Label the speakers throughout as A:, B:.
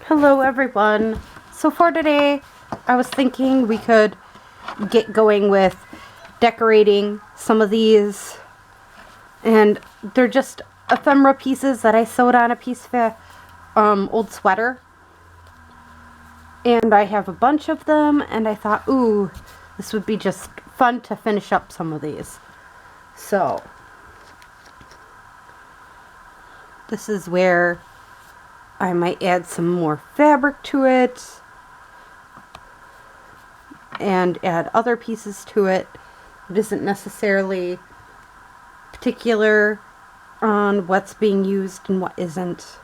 A: Hello everyone. So for today, I was thinking we could get going with decorating some of these, and they're just ephemera pieces that I sewed on a piece of a old sweater, and I have a bunch of them, and I thought, ooh, this would be just fun to finish up some of these. So this is where I might add some more fabric to it and add other pieces to it. It isn't necessarily particular on what's being used and what isn't.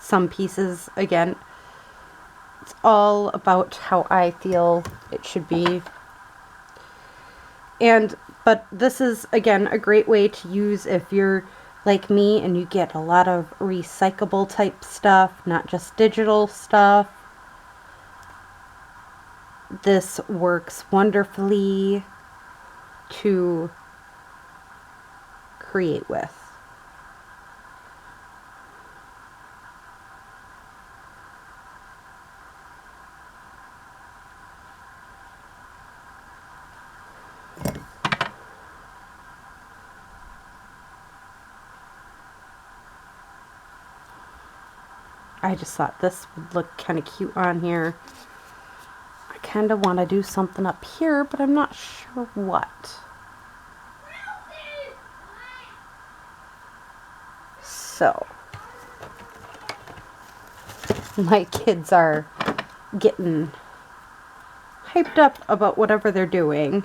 A: Some pieces, again, it's all about how I feel it should be. But this is, again, a great way to use if you're like me and you get a lot of recyclable type stuff, not just digital stuff. This works wonderfully to create with. I just thought this would look kind of cute on here. I kind of want to do something up here, but I'm not sure what. So, my kids are getting hyped up about whatever they're doing.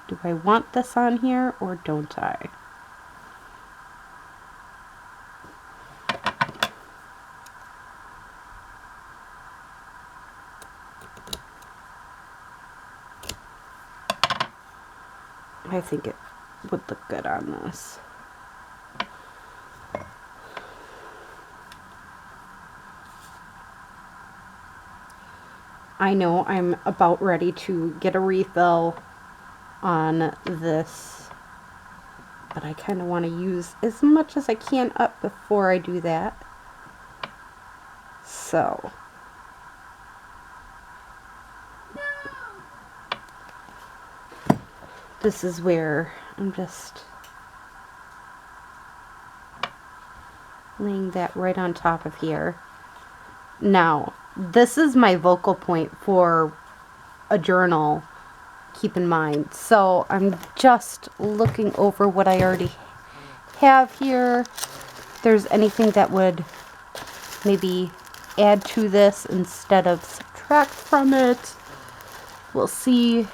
A: Do I want this on here or don't I? I think it would look good on this. I know I'm about ready to get a refill on this, but I kind of want to use as much as I can up before I do that. So this is where I'm just laying that right on top of here. Now, this is my focal point for a journal, keep in mind. So I'm just looking over what I already have here. If there's anything that would maybe add to this instead of subtract from it. We'll see.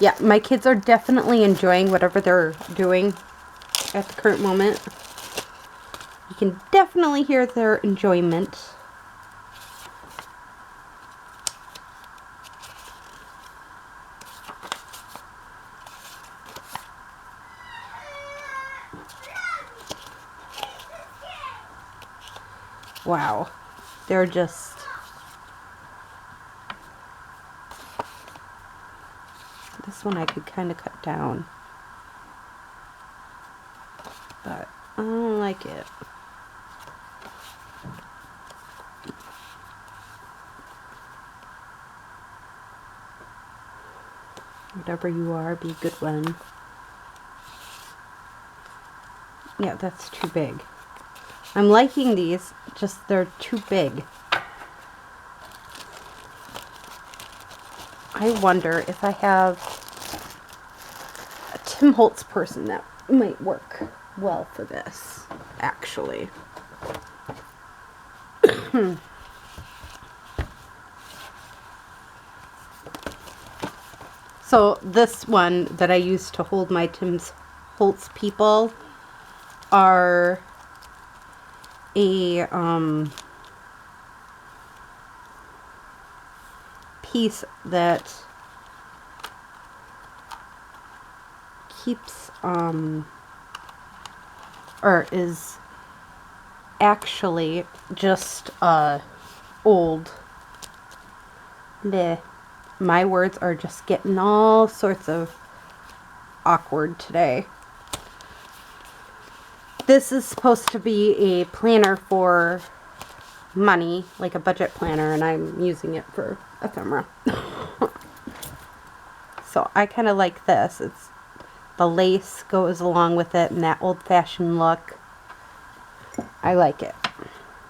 A: Yeah, my kids are definitely enjoying whatever they're doing at the current moment. You can definitely hear their enjoyment. Wow, they're just... This one I could kind of cut down, but I don't like it. Whatever you are, be a good one. Yeah, that's too big. I'm liking these, just they're too big. I wonder if I have a Tim Holtz person that might work well for this, actually. So this one that I use to hold my Tim Holtz people are a piece that keeps, or is actually just, old. Bleh. My words are just getting all sorts of awkward today. This is supposed to be a planner for money, like a budget planner, and I'm using it for ephemera. So I kind of like this. It's the lace goes along with it and that old-fashioned look. I like it.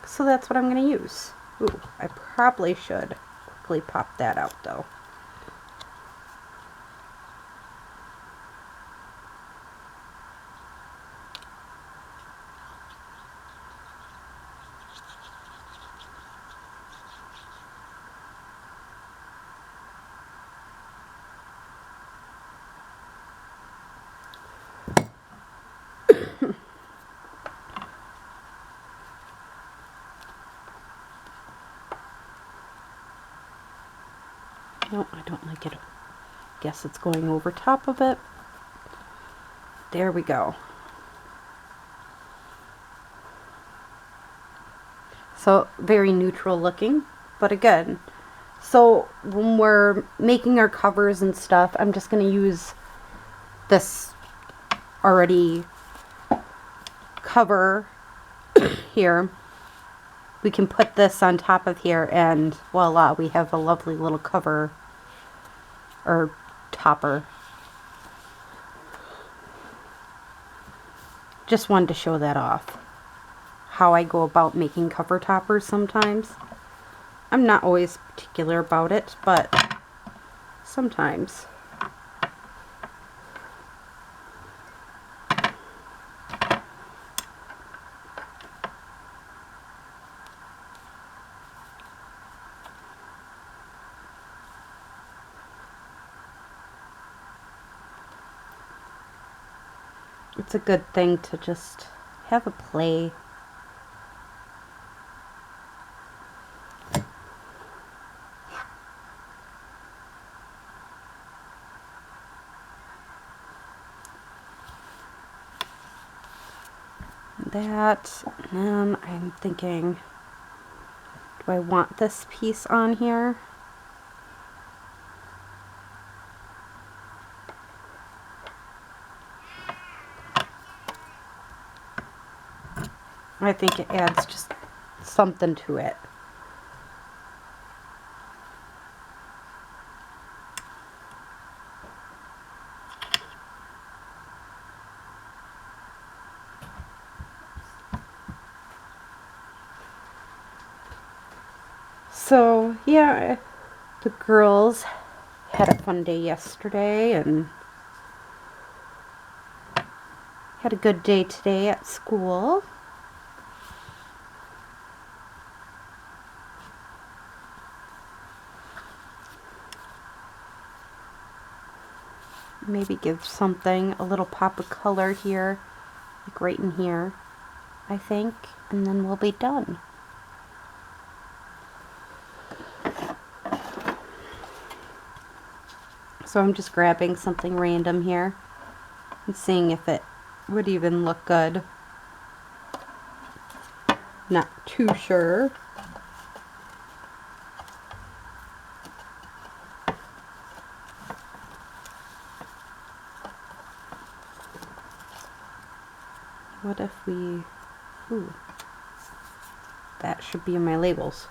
A: So that's what I'm going to use. Ooh, I probably should quickly pop that out though. No, I don't like it. Guess it's going over top of it. There we go. So very neutral looking, but again, so when we're making our covers and stuff, I'm just going to use this already cover here. We can put this on top of here and voila, we have a lovely little cover or topper. Just wanted to show that off. How I go about making cover toppers sometimes. I'm not always particular about it, but sometimes. It's a good thing to just have a play. That, and I'm thinking, do I want this piece on here? I think it adds just something to it. So yeah, the girls had a fun day yesterday and had a good day today at school. Maybe give something a little pop of color here, like right in here, I think, and then we'll be done. So I'm just grabbing something random here and seeing if it would even look good. Not too sure. What if we, ooh, that should be in my labels.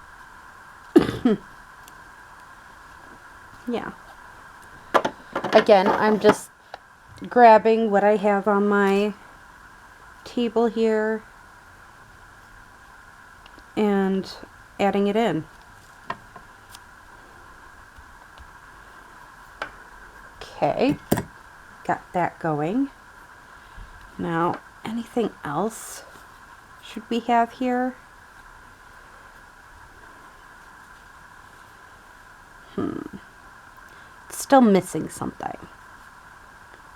A: Yeah. Again, I'm just grabbing what I have on my table here and adding it in. Okay, got that going. Now, anything else should we have here? It's still missing something.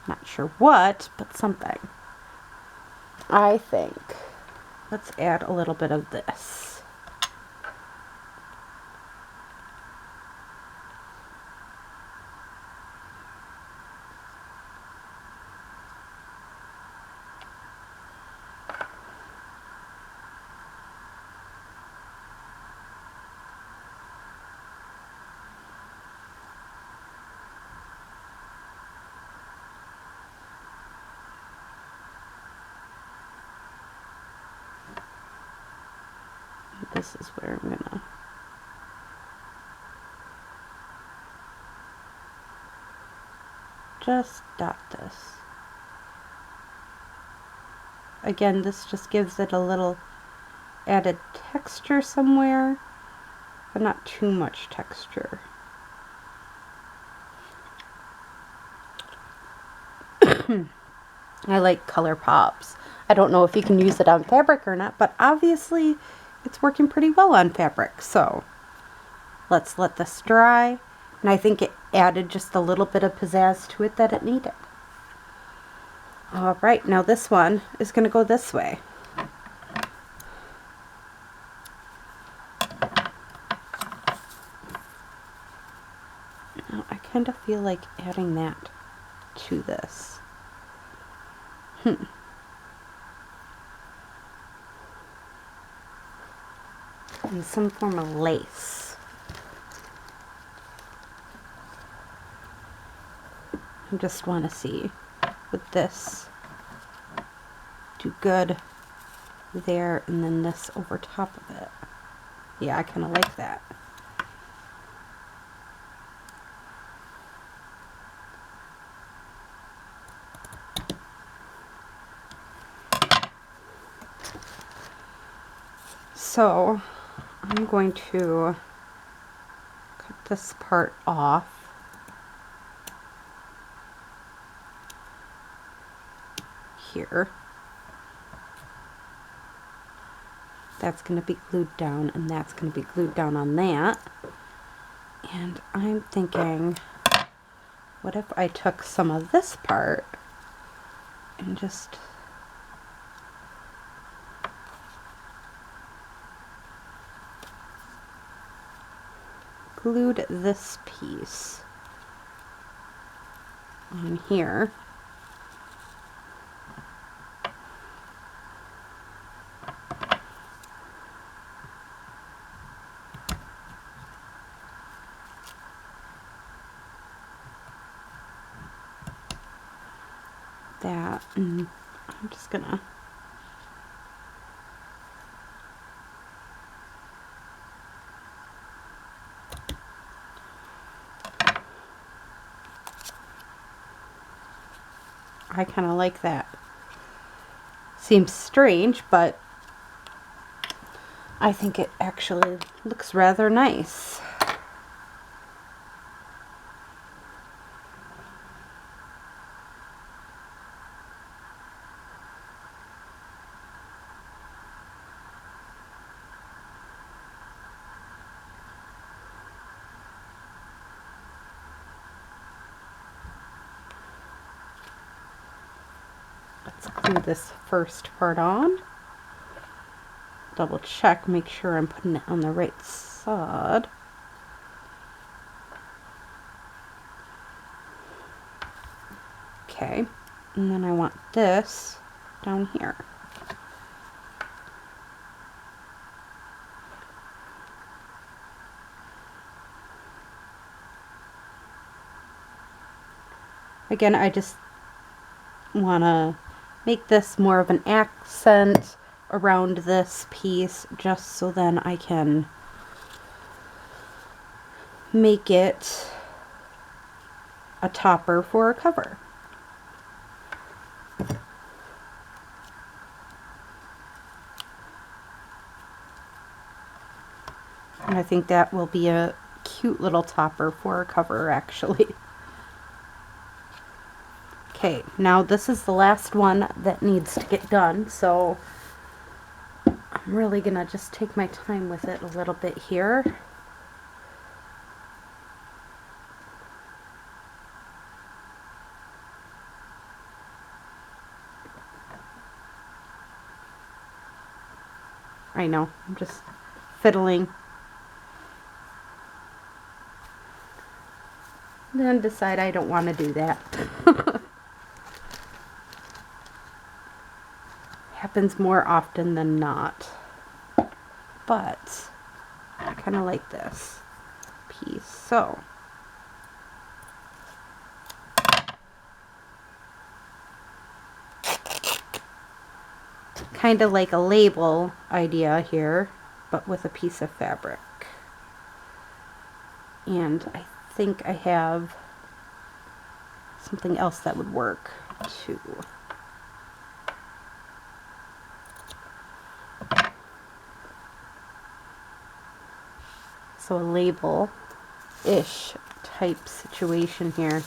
A: Not sure what, but something. I think. Let's add a little bit of this. This is where I'm gonna just dot this. Again, this just gives it a little added texture somewhere, but not too much texture. I like color pops. I don't know if you can use it on fabric or not, but obviously it's working pretty well on fabric. So let's let this dry. And I think it added just a little bit of pizzazz to it that it needed. All right, now this one is going to go this way. Now I kind of feel like adding that to this. And some form of lace. I just want to see with this, do good there and then this over top of it. Yeah, I kind of like that. So I'm going to cut this part off. Here. That's going to be glued down and that's going to be glued down on that. And I'm thinking, what if I took some of this part and just glued this piece on here. That, and I'm just gonna I kind of like that. Seems strange, but I think it actually looks rather nice. Let's glue this first part on. Double check, make sure I'm putting it on the right side. Okay, and then I want this down here. Again, I just want to make this more of an accent around this piece, just so then I can make it a topper for a cover. And I think that will be a cute little topper for a cover, actually. Okay, now this is the last one that needs to get done, so I'm really gonna just take my time with it a little bit here. I know, I'm just fiddling. Then decide I don't want to do that. Happens more often than not. But I kind of like this piece. So kind of like a label idea here. but with a piece of fabric. And I think I have something else that would work too. So a label-ish type situation here.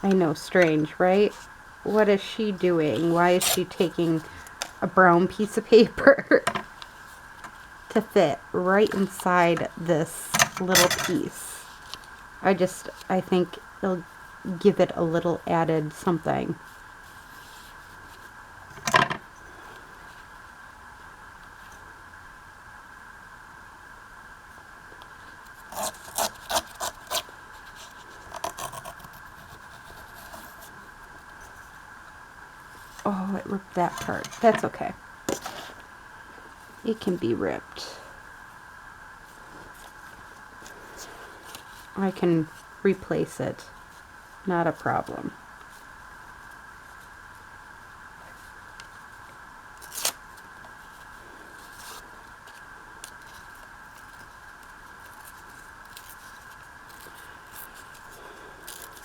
A: I know, strange, right? What is she doing? Why is she taking a brown piece of paper to fit right inside this little piece? I think it'll give it a little added something. Oh, it ripped that part. That's okay. It can be ripped. I can replace it. Not a problem.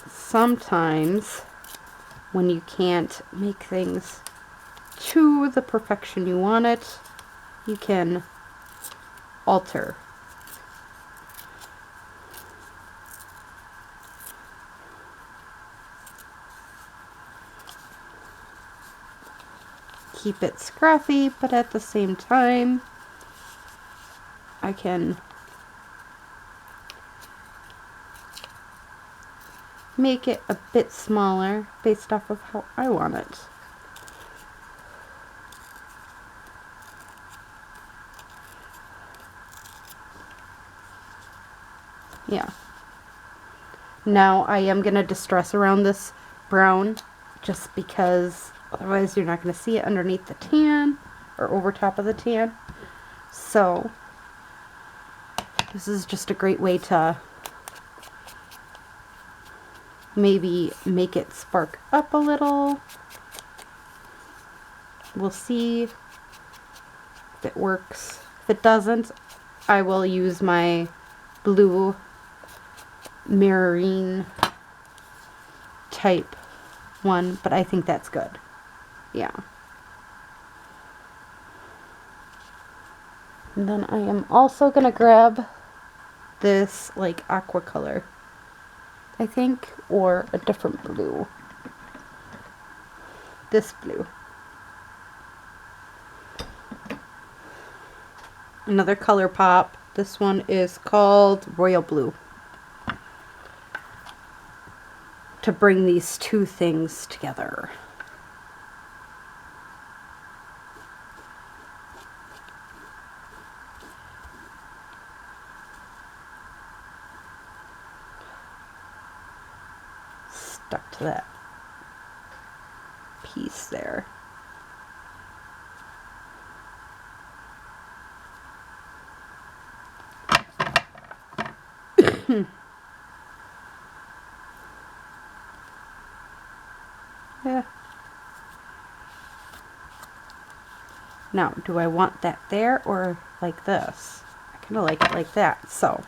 A: Sometimes when you can't make things to the perfection you want it, you can alter. Keep it scruffy, but at the same time, I can make it a bit smaller based off of how I want it. Yeah. Now I am going to distress around this brown just because otherwise you're not going to see it underneath the tan or over top of the tan. So this is just a great way to maybe make it spark up a little. We'll see if it works. If it doesn't, I will use my blue mirroring type one, but I think that's good. Yeah. And then I am also gonna grab this like aqua color, I think, or a different blue. This blue. Another color pop. This one is called Royal Blue. To bring these two things together. Stuck to that piece there. Yeah. Now, do I want that there or like this? I kind of like it like that, so.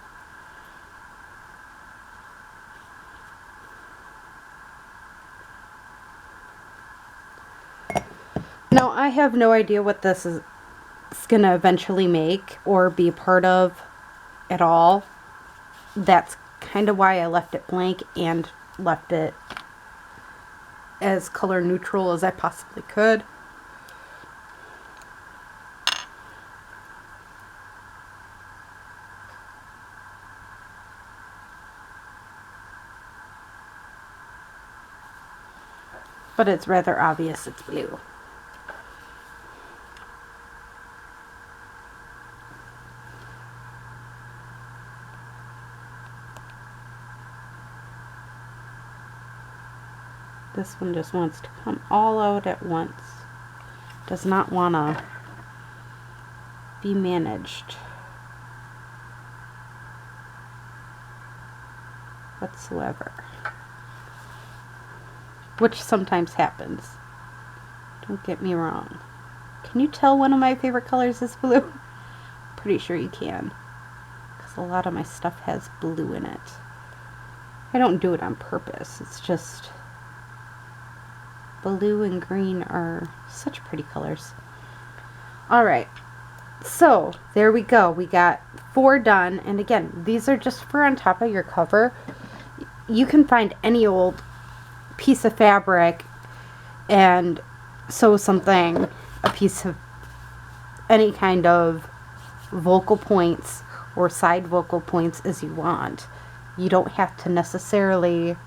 A: Now, I have no idea what this is going to eventually make or be a part of at all. That's kind of why I left it blank and left it as color neutral as I possibly could. But it's rather obvious it's blue. This one just wants to come all out at once. Does not want to be managed. whatsoever. Which sometimes happens. Don't get me wrong. Can you tell one of my favorite colors is blue? Pretty sure you can. Because a lot of my stuff has blue in it. I don't do it on purpose. It's just blue and green are such pretty colors. Alright. So, there we go. We got 4 done. And again, these are just for on top of your cover. You can find any old piece of fabric and sew something, a piece of any kind of vocal points or side vocal points as you want. You don't have to necessarily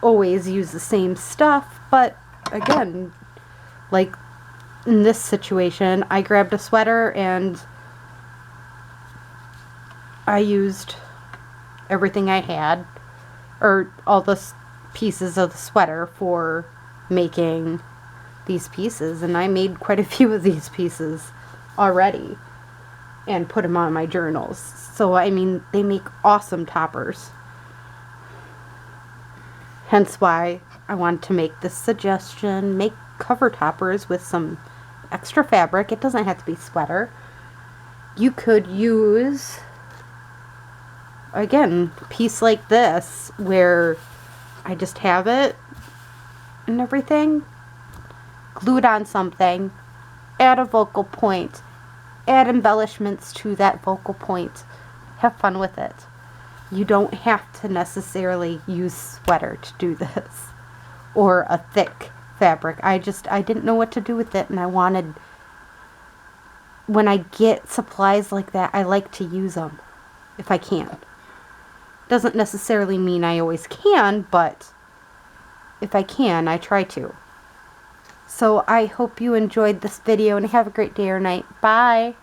A: always use the same stuff, but again, like in this situation, I grabbed a sweater and I used everything I had, or all the pieces of the sweater, for making these pieces, and I made quite a few of these pieces already and put them on my journals. So I mean, they make awesome toppers. Hence why I wanted to make this suggestion. Make cover toppers with some extra fabric. It doesn't have to be sweater. You could use, again, a piece like this where I just have it and everything. Glue it on something. Add a vocal point. Add embellishments to that vocal point. Have fun with it. You don't have to necessarily use sweater to do this, or a thick fabric. I didn't know what to do with it, and I wanted, when I get supplies like that, I like to use them if I can. Doesn't necessarily mean I always can, but if I can, I try to. So I hope you enjoyed this video and have a great day or night. Bye!